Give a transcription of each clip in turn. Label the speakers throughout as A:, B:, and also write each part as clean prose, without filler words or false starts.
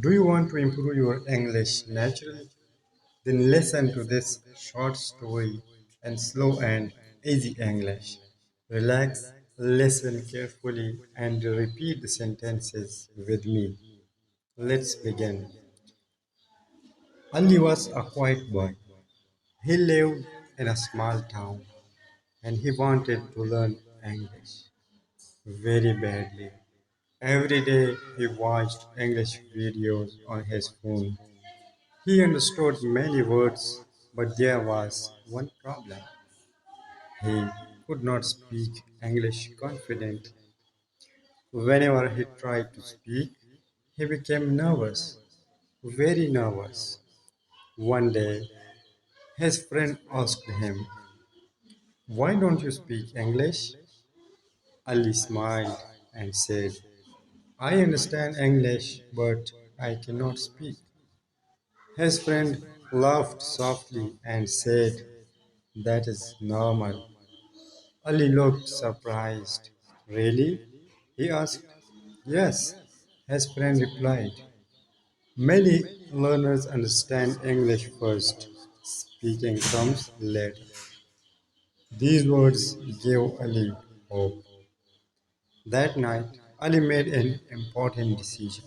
A: Do you want to improve your English naturally? Then listen to this short story in slow and easy English. Relax, listen carefully, and repeat the sentences with me. Let's begin. Ali was a quiet boy. He lived in a small town and he wanted to learn English very badly. Every day he watched English videos on his phone. He understood many words, but there was one problem. He could not speak English confidently. Whenever he tried to speak, he became nervous, very nervous. One day, his friend asked him, "Why don't you speak English?" Ali smiled and said, "I understand English, but I cannot speak." His friend laughed softly and said, "That is normal." Ali looked surprised. "Really?" he asked. "Yes," his friend replied. Many learners understand English first. Speaking comes later. These words gave Ali hope. That night, Ali made an important decision.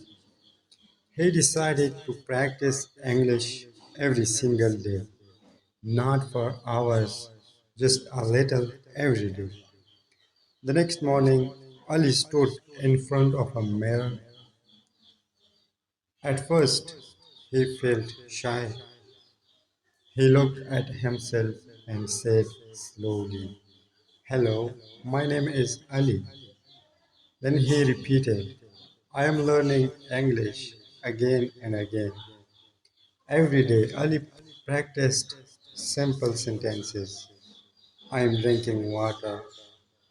A: He decided to practice English every single day, not for hours, just a little every day. The next morning, Ali stood in front of a mirror. At first, he felt shy. He looked at himself and said slowly, "Hello, my name is Ali." Then he repeated, "I am learning English," again and again. Every day, Ali practiced simple sentences. "I am drinking water."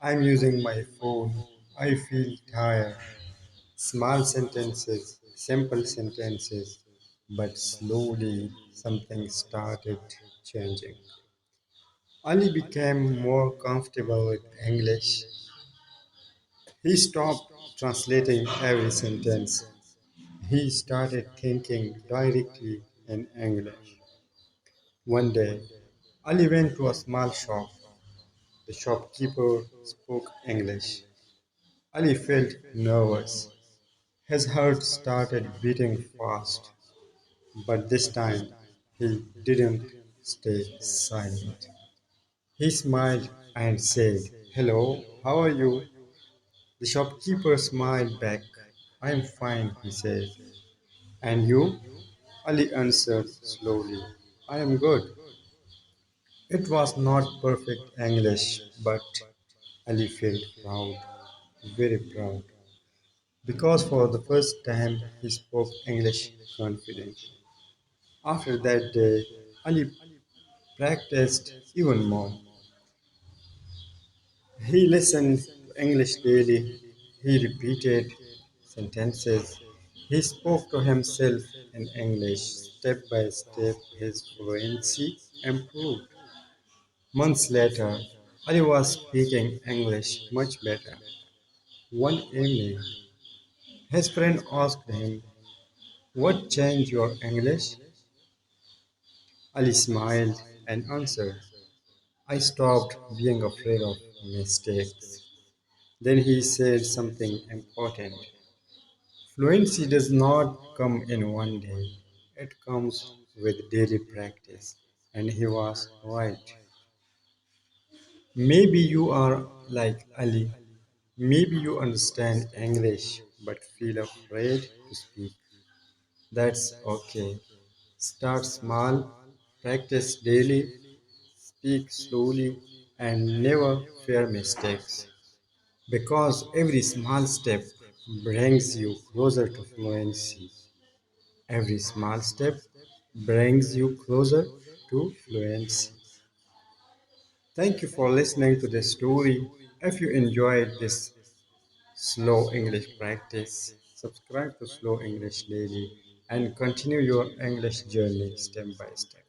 A: "I am using my phone." "I feel tired." Small sentences, simple sentences, but slowly something started changing. Ali became more comfortable with English. He stopped translating every sentence. He started thinking directly in English. One day, Ali went to a small shop. The shopkeeper spoke English. Ali felt nervous. His heart started beating fast. But this time, he didn't stay silent. He smiled and said, "Hello, how are you?" The shopkeeper smiled back. "I am fine," he said. "And you?" Ali answered slowly, "I am good." It was not perfect English, but Ali felt proud, very proud, because for the first time he spoke English confidently. After that day, Ali practiced even more. He listened to English daily. He repeated sentences. He spoke to himself in English. Step by step, his fluency improved. Months later, Ali was speaking English much better. One evening, his friend asked him, "What changed your English?" Ali smiled and answered, "I stopped being afraid of mistakes." Then he said something important. Fluency does not come in one day, it comes with daily practice. And he was right. Maybe you are like Ali. Maybe you understand English but feel afraid to speak. That's okay. Start small, practice daily, speak slowly, and never fear mistakes. Because every small step brings you closer to fluency. Every small step brings you closer to fluency. Thank you for listening to this story. If you enjoyed this slow English practice, subscribe to Slow English Daily and continue your English journey step by step.